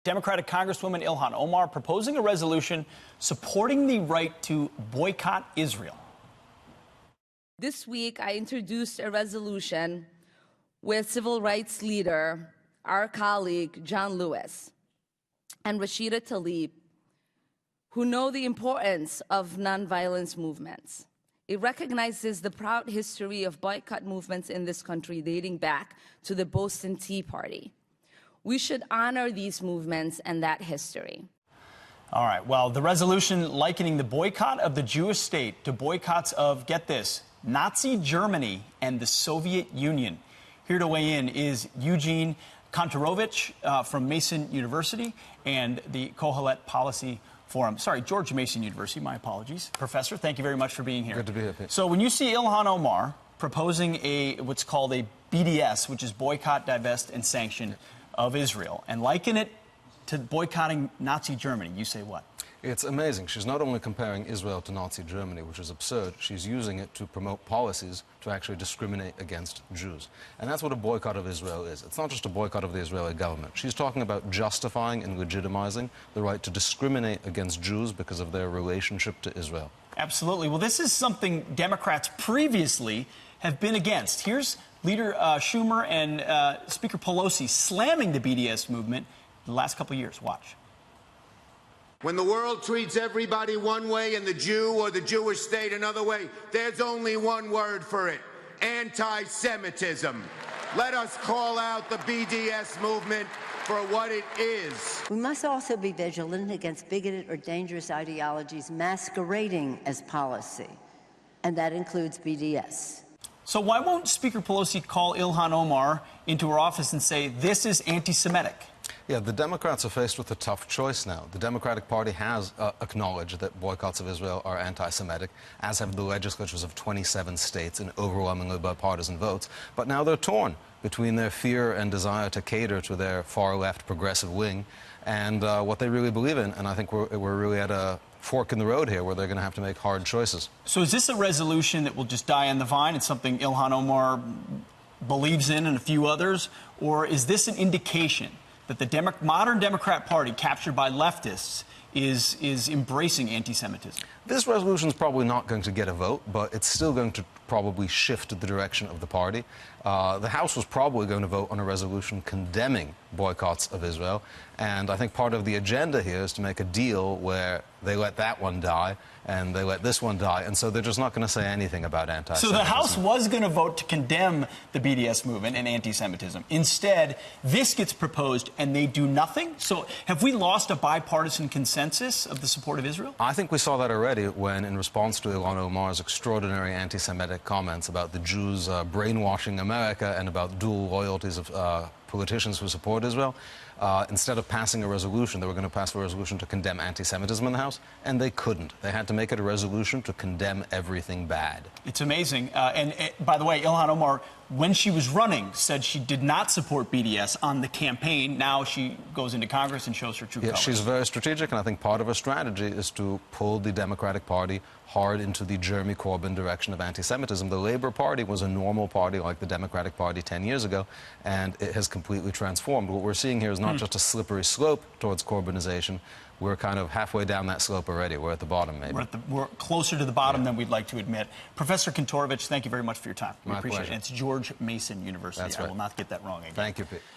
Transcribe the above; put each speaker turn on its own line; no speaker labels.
Democratic Congresswoman Ilhan Omar proposing a resolution supporting the right to boycott Israel.
This week, I introduced a resolution with civil rights leader, our colleague, John Lewis, and Rashida Tlaib, who know the importance of nonviolence movements. It recognizes the proud history of boycott movements in this country dating back to the Boston Tea Party. We should honor these movements and that history.
All right, well, the resolution likening the boycott of the Jewish state to boycotts of, get this, Nazi Germany and the Soviet Union. Here to weigh in is Eugene Kontorovich from Mason University and the Kohelet Policy Forum. Sorry, George Mason University, my apologies. Professor, thank you very much for being here.
Good to be here, Pete.
So when you see Ilhan Omar proposing what's called a BDS, which is boycott, divest, and sanction of Israel, and liken it to boycotting Nazi Germany, you say what?
It's amazing. She's not only comparing Israel to Nazi Germany, which is absurd, she's using it to promote policies to actually discriminate against Jews. And that's what a boycott of Israel is. It's not just a boycott of the Israeli government. She's talking about justifying and legitimizing the right to discriminate against Jews because of their relationship to Israel.
Absolutely. Well, this is something Democrats previously have been against. Here's Leader Schumer and Speaker Pelosi slamming the BDS movement in the last couple of years. Watch.
When the world treats everybody one way and the Jew or the Jewish state another way, there's only one word for it: anti-Semitism. Let us call out the BDS movement for what it is.
We must also be vigilant against bigoted or dangerous ideologies masquerading as policy, and that includes BDS.
So why won't Speaker Pelosi call Ilhan Omar into her office and say, this is anti-Semitic?
Yeah, the Democrats are faced with a tough choice now. The Democratic Party has acknowledged that boycotts of Israel are anti-Semitic, as have the legislatures of 27 states in overwhelmingly bipartisan votes. But now they're torn between their fear and desire to cater to their far-left progressive wing and what they really believe in. And I think we're really at a fork in the road here where they're going to have to make hard choices.
So is this a resolution that will just die on the vine? It's something Ilhan Omar believes in and a few others? Or is this an indication that the modern Democrat Party, captured by leftists, is embracing anti-Semitism?
This resolution is probably not going to get a vote, but it's still going to probably shift the direction of the party. The House was probably going to vote on a resolution condemning boycotts of Israel, and I think part of the agenda here is to make a deal where they let that one die and they let this one die, and so they're just not going to say anything about anti-Semitism.
So the House was going to vote to condemn the BDS movement and anti-Semitism. Instead, this gets proposed and they do nothing? So have we lost a bipartisan consensus of the support of Israel?
I think we saw that already when, in response to Ilhan Omar's extraordinary anti-Semitic comments about the Jews brainwashing America and about dual loyalties of politicians who support Israel, instead of passing a resolution, they were going to pass a resolution to condemn anti-Semitism in the House, and they couldn't. They had to make it a resolution to condemn everything bad.
It's amazing. And by the way, Ilhan Omar, when she was running, said she did not support BDS on the campaign. Now she goes into Congress and shows her true colors.
She's very strategic, and I think part of her strategy is to pull the Democratic Party hard into the Jeremy Corbyn direction of anti-Semitism. The Labour Party was a normal party like the Democratic Party 10 years ago, and it has completely transformed. What we're seeing here is not just a slippery slope towards Corbynization. We're kind of halfway down that slope already. We're at the bottom, maybe.
We're closer to the bottom than we'd like to admit. Professor Kontorovich, thank you very much for your time. We
My
appreciate
pleasure.
it. It's George Mason University.
That's right.
I will not get that wrong again.
Thank you, Pete.